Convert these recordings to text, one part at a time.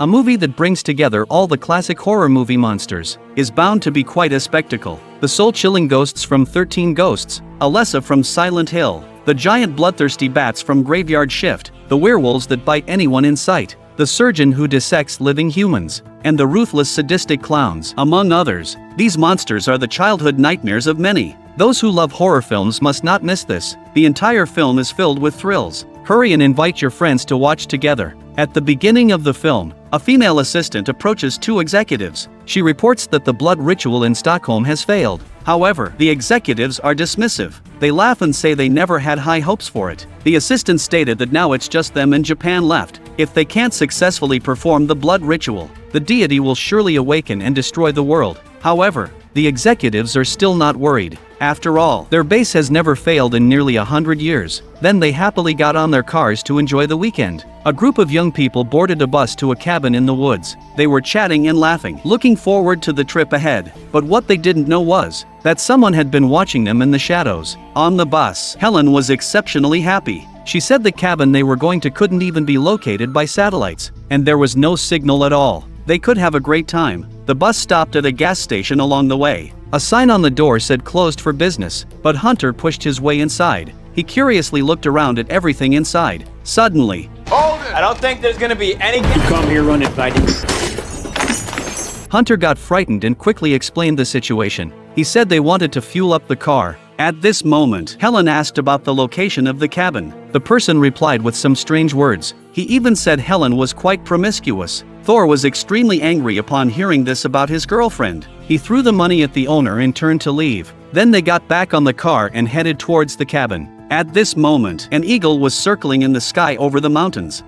A movie that brings together all the classic horror movie monsters is bound to be quite a spectacle. The soul-chilling ghosts from 13 Ghosts, Alessa from Silent Hill, the giant bloodthirsty bats from Graveyard Shift, the werewolves that bite anyone in sight, the surgeon who dissects living humans, and the ruthless sadistic clowns, among others. These monsters are the childhood nightmares of many. Those who love horror films must not miss this. The entire film is filled with thrills. Hurry and invite your friends to watch together. At the beginning of the film, a female assistant approaches two executives. She reports that the blood ritual in Stockholm has failed. However, the executives are dismissive. They laugh and say they never had high hopes for it. The assistant stated that now it's just them and Japan left. If they can't successfully perform the blood ritual, the deity will surely awaken and destroy the world. However, the executives are still not worried. After all, their base has never failed in nearly 100 years. Then they happily got on their cars to enjoy the weekend. A group of young people boarded a bus to a cabin in the woods. They were chatting and laughing, looking forward to the trip ahead. But what they didn't know was that someone had been watching them in the shadows. On the bus, Helen was exceptionally happy. She said the cabin they were going to couldn't even be located by satellites, and there was no signal at all. They could have a great time. The bus stopped at a gas station along the way. A sign on the door said closed for business, but Hunter pushed his way inside. He curiously looked around at everything inside. Suddenly, hold it! I don't think there's gonna be any. You come here running, fighting. Hunter got frightened and quickly explained the situation. He said they wanted to fuel up the car. At this moment, Helen asked about the location of the cabin. The person replied with some strange words. He even said Helen was quite promiscuous. Thor was extremely angry upon hearing this about his girlfriend. He threw the money at the owner and turned to leave. Then they got back on the car and headed towards the cabin. At this moment, an eagle was circling in the sky over the mountains.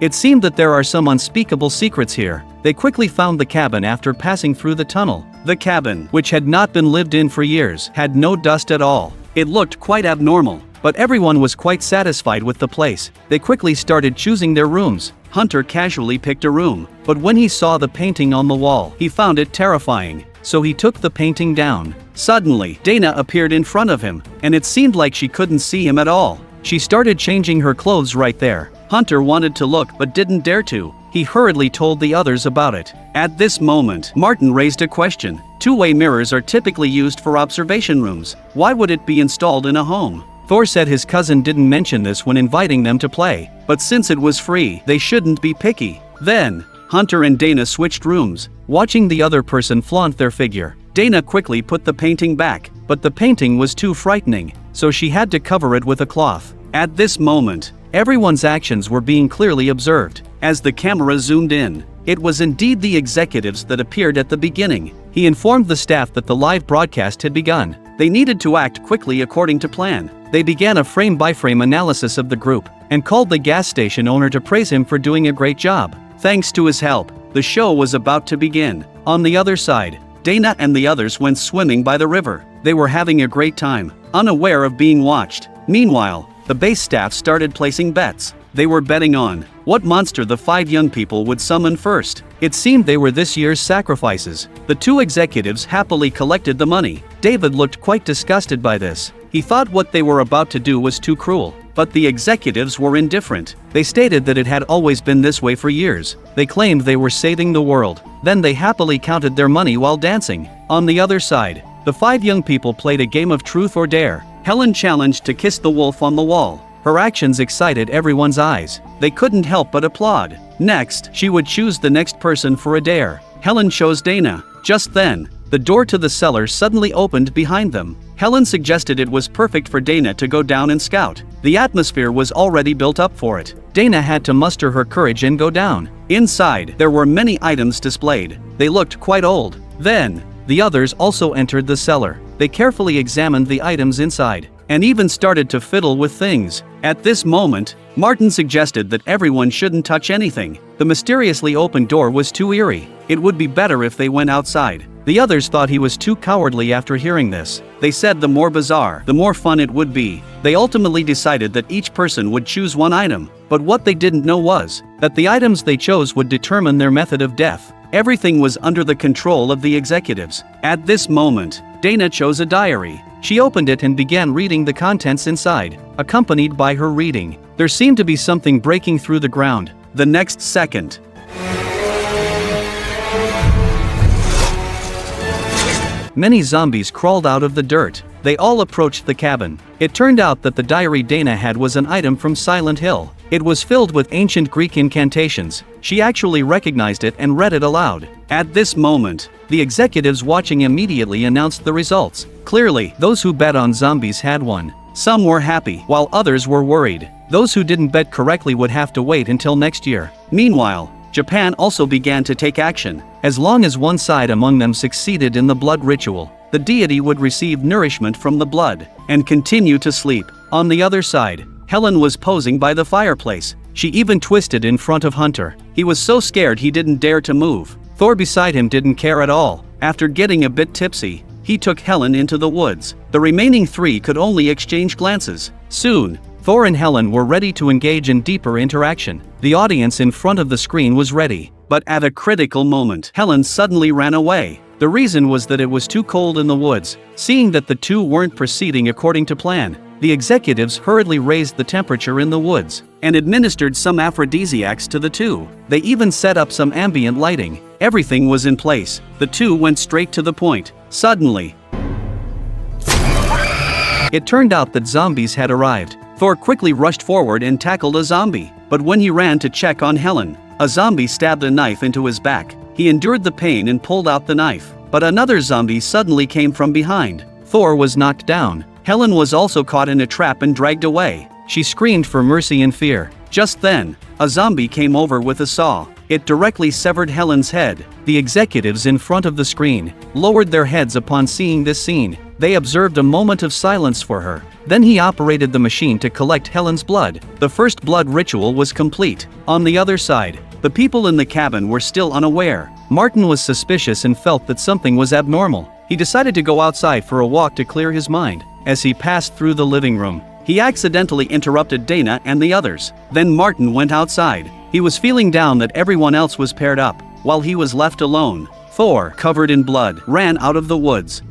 It seemed that there are some unspeakable secrets here. They quickly found the cabin after passing through the tunnel. The cabin, which had not been lived in for years, had no dust at all. It looked quite abnormal, but everyone was quite satisfied with the place. They quickly started choosing their rooms. Hunter casually picked a room, but when he saw the painting on the wall, he found it terrifying. So he took the painting down. Suddenly, Dana appeared in front of him, and it seemed like she couldn't see him at all. She started changing her clothes right there. Hunter wanted to look but didn't dare to. He hurriedly told the others about it. At this moment, Martin raised a question. Two-way mirrors are typically used for observation rooms. Why would it be installed in a home? Thor said his cousin didn't mention this when inviting them to play, but since it was free, they shouldn't be picky. Then, Hunter and Dana switched rooms, watching the other person flaunt their figure. Dana quickly put the painting back, but the painting was too frightening, so she had to cover it with a cloth. At this moment, everyone's actions were being clearly observed. As the camera zoomed in, it was indeed the executives that appeared at the beginning. He informed the staff that the live broadcast had begun. They needed to act quickly according to plan. They began a frame-by-frame analysis of the group, and called the gas station owner to praise him for doing a great job. Thanks to his help, the show was about to begin. On the other side, Dana and the others went swimming by the river. They were having a great time, unaware of being watched. Meanwhile, the base staff started placing bets. They were betting on what monster the 5 young people would summon first. It seemed they were this year's sacrifices. The 2 executives happily collected the money. David looked quite disgusted by this. He thought what they were about to do was too cruel. But the executives were indifferent. They stated that it had always been this way for years. They claimed they were saving the world. Then they happily counted their money while dancing. On the other side, the 5 young people played a game of truth or dare. Helen challenged to kiss the wolf on the wall. Her actions excited everyone's eyes. They couldn't help but applaud. Next, she would choose the next person for a dare. Helen chose Dana. Just then, the door to the cellar suddenly opened behind them. Helen suggested it was perfect for Dana to go down and scout. The atmosphere was already built up for it. Dana had to muster her courage and go down. Inside, there were many items displayed. They looked quite old. Then, the others also entered the cellar. They carefully examined the items inside, and even started to fiddle with things. At this moment, Martin suggested that everyone shouldn't touch anything. The mysteriously open door was too eerie. It would be better if they went outside. The others thought he was too cowardly after hearing this. They said the more bizarre, the more fun it would be. They ultimately decided that each person would choose one item, but what they didn't know was that the items they chose would determine their method of death. Everything was under the control of the executives. At this moment, Dana chose a diary. She opened it and began reading the contents inside, accompanied by her reading. There seemed to be something breaking through the ground. The next second, many zombies crawled out of the dirt. They all approached the cabin. It turned out that the diary Dana had was an item from Silent Hill. It was filled with ancient Greek incantations. She actually recognized it and read it aloud. At this moment, the executives watching immediately announced the results. Clearly, those who bet on zombies had won. Some were happy, while others were worried. Those who didn't bet correctly would have to wait until next year. Meanwhile, Japan also began to take action. As long as one side among them succeeded in the blood ritual, the deity would receive nourishment from the blood and continue to sleep. On the other side, Helen was posing by the fireplace. She even twisted in front of Hunter. He was so scared he didn't dare to move. Thor beside him didn't care at all. After getting a bit tipsy, he took Helen into the woods. The remaining three could only exchange glances. Soon, Thor and Helen were ready to engage in deeper interaction. The audience in front of the screen was ready. But at a critical moment, Helen suddenly ran away. The reason was that it was too cold in the woods. Seeing that the two weren't proceeding according to plan, the executives hurriedly raised the temperature in the woods and administered some aphrodisiacs to the two. They even set up some ambient lighting. Everything was in place. The two went straight to the point. Suddenly, it turned out that zombies had arrived. Thor quickly rushed forward and tackled a zombie. But when he ran to check on Helen, a zombie stabbed a knife into his back. He endured the pain and pulled out the knife. But another zombie suddenly came from behind. Thor was knocked down. Helen was also caught in a trap and dragged away. She screamed for mercy in fear. Just then, a zombie came over with a saw. It directly severed Helen's head. The executives in front of the screen lowered their heads upon seeing this scene. They observed a moment of silence for her. Then he operated the machine to collect Helen's blood. The first blood ritual was complete. On the other side, the people in the cabin were still unaware. Martin was suspicious and felt that something was abnormal. He decided to go outside for a walk to clear his mind. As he passed through the living room, he accidentally interrupted Dana and the others. Then Martin went outside. He was feeling down that everyone else was paired up, while he was left alone. Thor, covered in blood, ran out of the woods.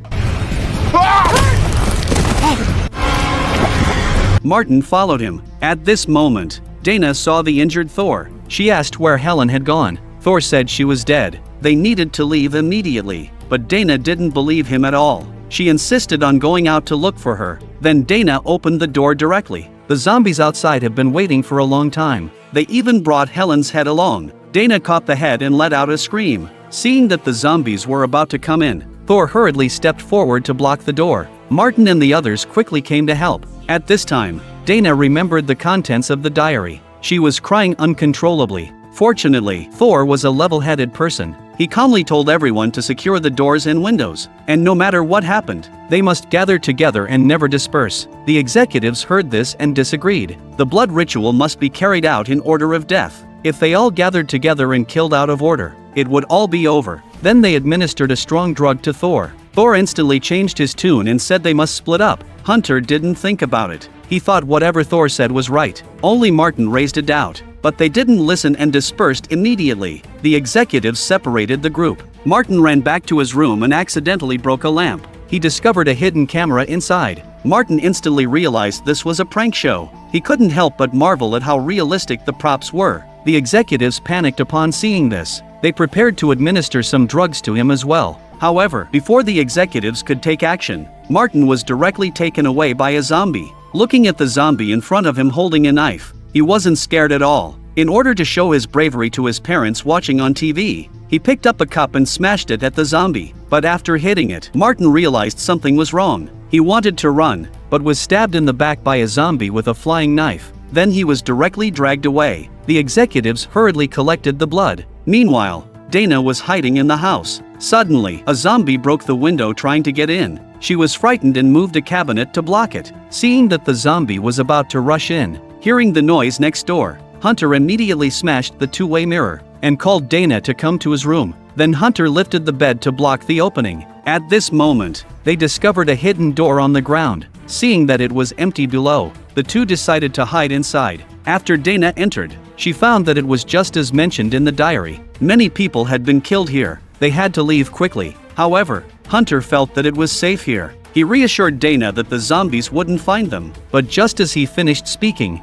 Martin followed him. At this moment, Dana saw the injured Thor. She asked where Helen had gone. Thor said she was dead. They needed to leave immediately, but Dana didn't believe him at all. She insisted on going out to look for her. Then Dana opened the door directly. The zombies outside have been waiting for a long time. They even brought Helen's head along. Dana caught the head and let out a scream. Seeing that the zombies were about to come in, Thor hurriedly stepped forward to block the door. Martin and the others quickly came to help. At this time, Dana remembered the contents of the diary. She was crying uncontrollably. Fortunately, Thor was a level-headed person. He calmly told everyone to secure the doors and windows, and no matter what happened, they must gather together and never disperse. The executives heard this and disagreed. The blood ritual must be carried out in order of death. If they all gathered together and killed out of order, it would all be over. Then they administered a strong drug to Thor. Thor instantly changed his tune and said they must split up. Hunter didn't think about it. He thought whatever Thor said was right. Only Martin raised a doubt. But they didn't listen and dispersed immediately. The executives separated the group. Martin ran back to his room and accidentally broke a lamp. He discovered a hidden camera inside. Martin instantly realized this was a prank show. He couldn't help but marvel at how realistic the props were. The executives panicked upon seeing this. They prepared to administer some drugs to him as well. However, before the executives could take action, Martin was directly taken away by a zombie. Looking at the zombie in front of him holding a knife, he wasn't scared at all. In order to show his bravery to his parents watching on TV, he picked up a cup and smashed it at the zombie. But after hitting it, Martin realized something was wrong. He wanted to run, but was stabbed in the back by a zombie with a flying knife. Then he was directly dragged away. The executives hurriedly collected the blood. Meanwhile, Dana was hiding in the house. Suddenly, a zombie broke the window trying to get in. She was frightened and moved a cabinet to block it. Seeing that the zombie was about to rush in, hearing the noise next door, Hunter immediately smashed the two-way mirror and called Dana to come to his room. Then Hunter lifted the bed to block the opening. At this moment, they discovered a hidden door on the ground. Seeing that it was empty below, the two decided to hide inside. After Dana entered, she found that it was just as mentioned in the diary. Many people had been killed here. They had to leave quickly. However, Hunter felt that it was safe here. He reassured Dana that the zombies wouldn't find them, but just as he finished speaking,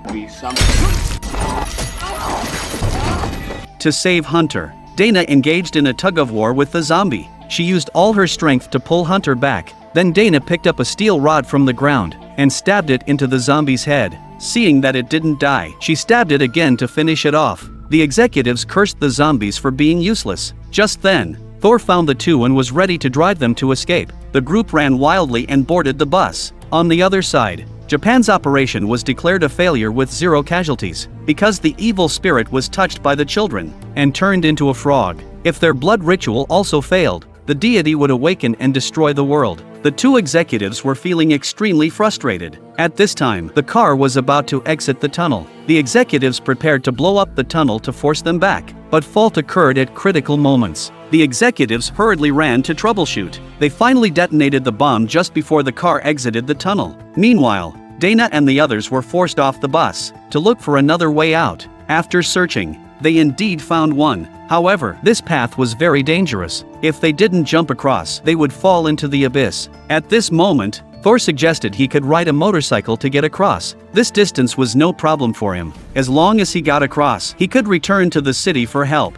to save Hunter, Dana engaged in a tug-of-war with the zombie. She used all her strength to pull Hunter back. Then Dana picked up a steel rod from the ground and stabbed it into the zombie's head. Seeing that it didn't die, she stabbed it again to finish it off. The executives cursed the zombies for being useless. Just then, Thor found the two and was ready to drive them to escape. The group ran wildly and boarded the bus. On the other side, Japan's operation was declared a failure with 0 casualties, because the evil spirit was touched by the children and turned into a frog. If their blood ritual also failed, the deity would awaken and destroy the world. The two executives were feeling extremely frustrated. At this time, the car was about to exit the tunnel. The executives prepared to blow up the tunnel to force them back, but fault occurred at critical moments. The executives hurriedly ran to troubleshoot. They finally detonated the bomb just before the car exited the tunnel. Meanwhile, Dana and the others were forced off the bus to look for another way out. After searching, they indeed found one. However, this path was very dangerous. If they didn't jump across, they would fall into the abyss. At this moment, Thor suggested he could ride a motorcycle to get across. This distance was no problem for him. As long as he got across, he could return to the city for help.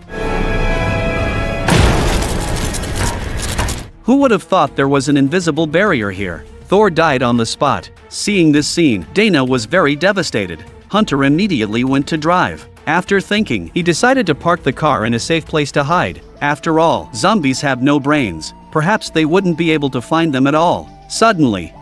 Who would have thought there was an invisible barrier here? Thor died on the spot. Seeing this scene, Dana was very devastated. Hunter immediately went to drive. After thinking, he decided to park the car in a safe place to hide. After all, zombies have no brains. Perhaps they wouldn't be able to find them at all. Suddenly,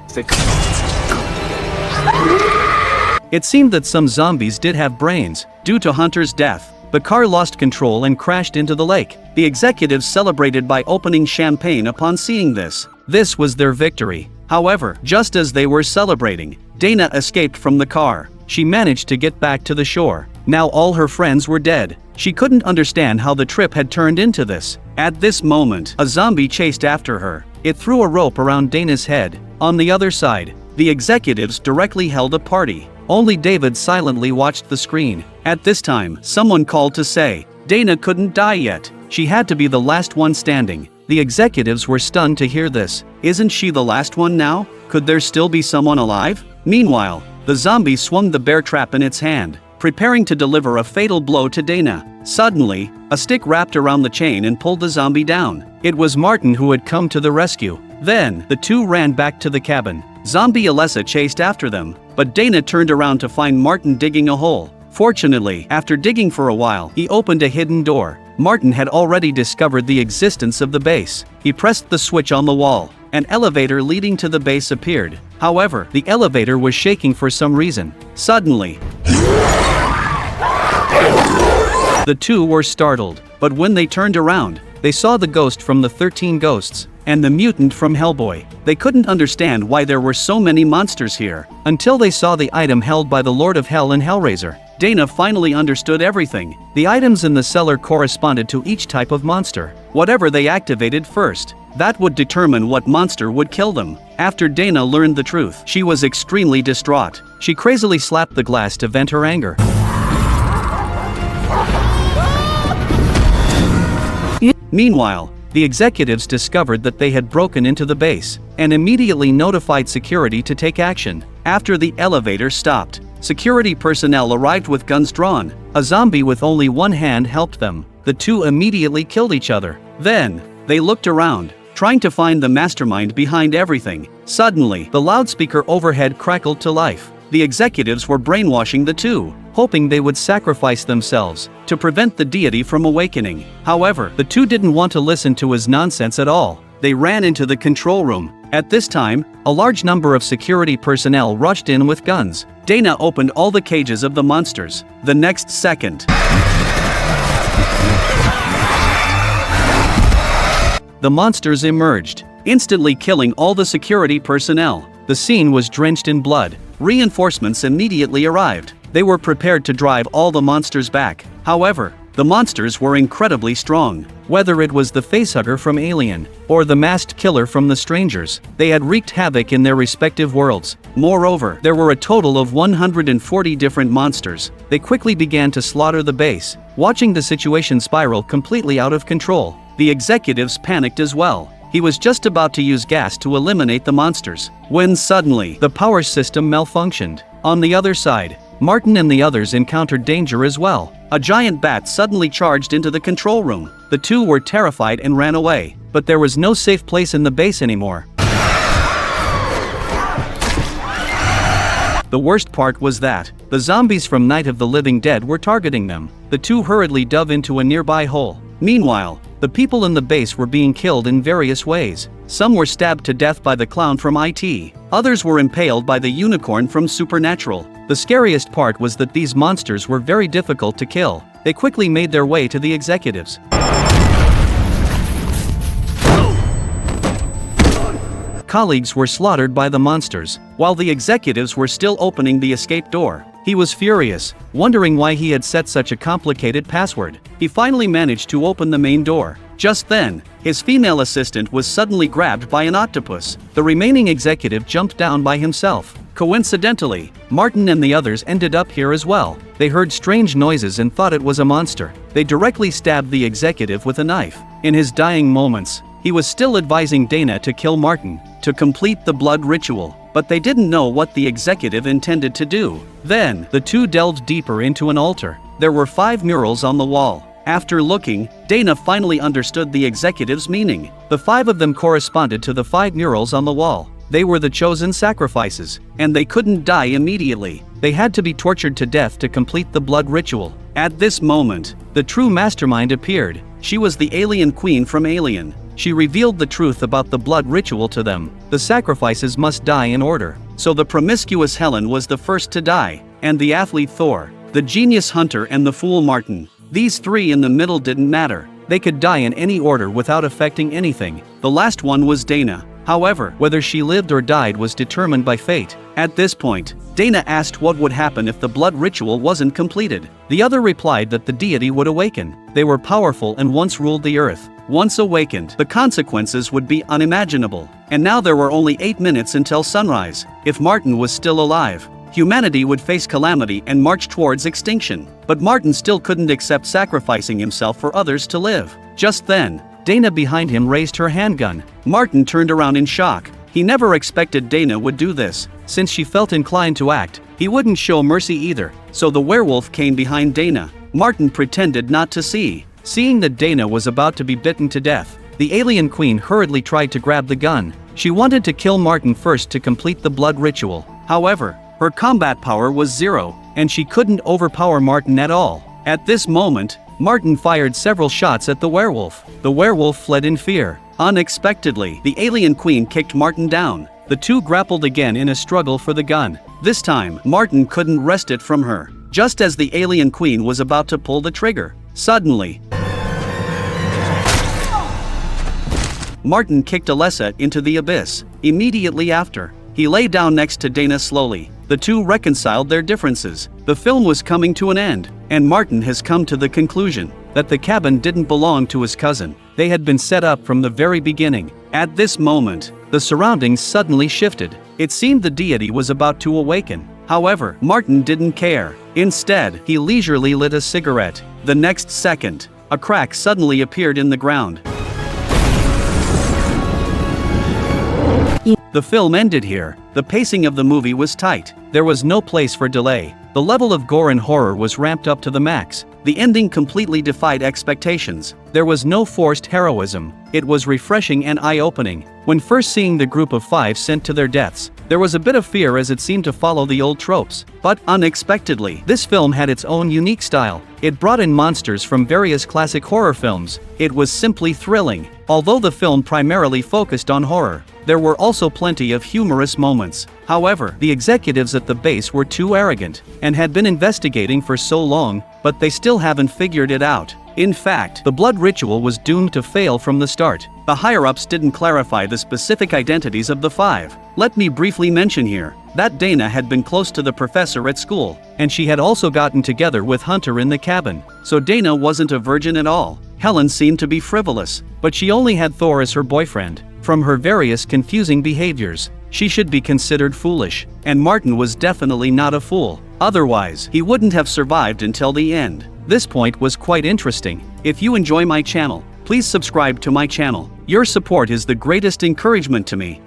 it seemed that some zombies did have brains. Due to Hunter's death, the car lost control and crashed into the lake. The executives celebrated by opening champagne upon seeing this. This was their victory. However, just as they were celebrating, Dana escaped from the car. She managed to get back to the shore. Now all her friends were dead. She couldn't understand how the trip had turned into this. At this moment, a zombie chased after her. It threw a rope around Dana's head. On the other side, the executives directly held a party. Only David silently watched the screen. At this time, someone called to say, Dana couldn't die yet. She had to be the last one standing. The executives were stunned to hear this. Isn't she the last one now? Could there still be someone alive? Meanwhile, the zombie swung the bear trap in its hand, preparing to deliver a fatal blow to Dana. Suddenly, a stick wrapped around the chain and pulled the zombie down. It was Martin who had come to the rescue. Then, the two ran back to the cabin. Zombie Alessa chased after them, but Dana turned around to find Martin digging a hole. Fortunately, after digging for a while, he opened a hidden door. Martin had already discovered the existence of the base. He pressed the switch on the wall. An elevator leading to the base appeared. However, the elevator was shaking for some reason. Suddenly, the two were startled, but when they turned around, they saw the ghost from the 13 Ghosts and the mutant from Hellboy. They couldn't understand why there were so many monsters here, until they saw the item held by the Lord of Hell and Hellraiser. Dana finally understood everything. The items in the cellar corresponded to each type of monster. Whatever they activated first, that would determine what monster would kill them. After Dana learned the truth, she was extremely distraught. She crazily slapped the glass to vent her anger. Meanwhile, the executives discovered that they had broken into the base and immediately notified security to take action. After the elevator stopped, security personnel arrived with guns drawn. A zombie with only one hand helped them. The two immediately killed each other. Then, they looked around, trying to find the mastermind behind everything. Suddenly, the loudspeaker overhead crackled to life. The executives were brainwashing the two, hoping they would sacrifice themselves to prevent the deity from awakening. However, the two didn't want to listen to his nonsense at all. They ran into the control room. At this time, a large number of security personnel rushed in with guns. Dana opened all the cages of the monsters. The next second, the monsters emerged, instantly killing all the security personnel. The scene was drenched in blood. Reinforcements immediately arrived. They were prepared to drive all the monsters back. However, the monsters were incredibly strong. Whether it was the facehugger from Alien or the masked killer from The Strangers, they had wreaked havoc in their respective worlds. Moreover, there were a total of 140 different monsters. They quickly began to slaughter the base, watching the situation spiral completely out of control. The executives panicked as well. He was just about to use gas to eliminate the monsters, when suddenly, the power system malfunctioned. On the other side, Martin and the others encountered danger as well. A giant bat suddenly charged into the control room. The two were terrified and ran away, but there was no safe place in the base anymore. The worst part was that the zombies from Night of the Living Dead were targeting them. The two hurriedly dove into a nearby hole. Meanwhile, the people in the base were being killed in various ways. Some were stabbed to death by the clown from IT. Others were impaled by the unicorn from Supernatural. The scariest part was that these monsters were very difficult to kill. They quickly made their way to the executives. Colleagues were slaughtered by the monsters, while the executives were still opening the escape door. He was furious, wondering why he had set such a complicated password. He finally managed to open the main door. Just then, his female assistant was suddenly grabbed by an octopus. The remaining executive jumped down by himself. Coincidentally, Martin and the others ended up here as well. They heard strange noises and thought it was a monster. They directly stabbed the executive with a knife. In his dying moments, he was still advising Dana to kill Martin, to complete the blood ritual, but they didn't know what the executive intended to do. Then, the two delved deeper into an altar. There were 5 murals on the wall. After looking, Dana finally understood the executive's meaning. The 5 of them corresponded to the 5 murals on the wall. They were the chosen sacrifices, and they couldn't die immediately. They had to be tortured to death to complete the blood ritual. At this moment, the true mastermind appeared. She was the alien queen from Alien. She revealed the truth about the blood ritual to them. The sacrifices must die in order. So the promiscuous Helen was the first to die, and the athlete Thor, the genius Hunter and the fool Martin. These 3 in the middle didn't matter. They could die in any order without affecting anything. The last one was Dana. However, whether she lived or died was determined by fate. At this point, Dana asked what would happen if the blood ritual wasn't completed. The other replied that the deity would awaken. They were powerful and once ruled the earth. Once awakened, the consequences would be unimaginable. And now there were only 8 minutes until sunrise. If Martin was still alive, humanity would face calamity and march towards extinction. But Martin still couldn't accept sacrificing himself for others to live. Just then, Dana behind him raised her handgun. Martin turned around in shock. He never expected Dana would do this. Since she felt inclined to act, he wouldn't show mercy either. So the werewolf came behind Dana. Martin pretended not to see. Seeing that Dana was about to be bitten to death, the alien queen hurriedly tried to grab the gun. She wanted to kill Martin first to complete the blood ritual. However, her combat power was 0, and she couldn't overpower Martin at all. At this moment, Martin fired several shots at the werewolf. The werewolf fled in fear. Unexpectedly, the alien queen kicked Martin down. The two grappled again in a struggle for the gun. This time, Martin couldn't wrest it from her. Just as the alien queen was about to pull the trigger, suddenly, Martin kicked Alessa into the abyss. Immediately after, he lay down next to Dana slowly. The two reconciled their differences. The film was coming to an end, and Martin has come to the conclusion that the cabin didn't belong to his cousin. They had been set up from the very beginning. At this moment, the surroundings suddenly shifted. It seemed the deity was about to awaken. However, Martin didn't care. Instead, he leisurely lit a cigarette. The next second, a crack suddenly appeared in the ground. The film ended here. The pacing of the movie was tight. There was no place for delay. The level of gore and horror was ramped up to the max. The ending completely defied expectations. There was no forced heroism. It was refreshing and eye-opening. When first seeing the group of 5 sent to their deaths, there was a bit of fear as it seemed to follow the old tropes. But unexpectedly, this film had its own unique style. It brought in monsters from various classic horror films. It was simply thrilling. Although the film primarily focused on horror, there were also plenty of humorous moments. However, the executives at the base were too arrogant, and had been investigating for so long, but they still haven't figured it out. In fact, the blood ritual was doomed to fail from the start. The higher-ups didn't clarify the specific identities of the 5. Let me briefly mention here that Dana had been close to the professor at school, and she had also gotten together with Hunter in the cabin. So Dana wasn't a virgin at all. Helen seemed to be frivolous, but she only had Thor as her boyfriend. From her various confusing behaviors, she should be considered foolish, and Martin was definitely not a fool. Otherwise, he wouldn't have survived until the end. This point was quite interesting. If you enjoy my channel, please subscribe to my channel. Your support is the greatest encouragement to me.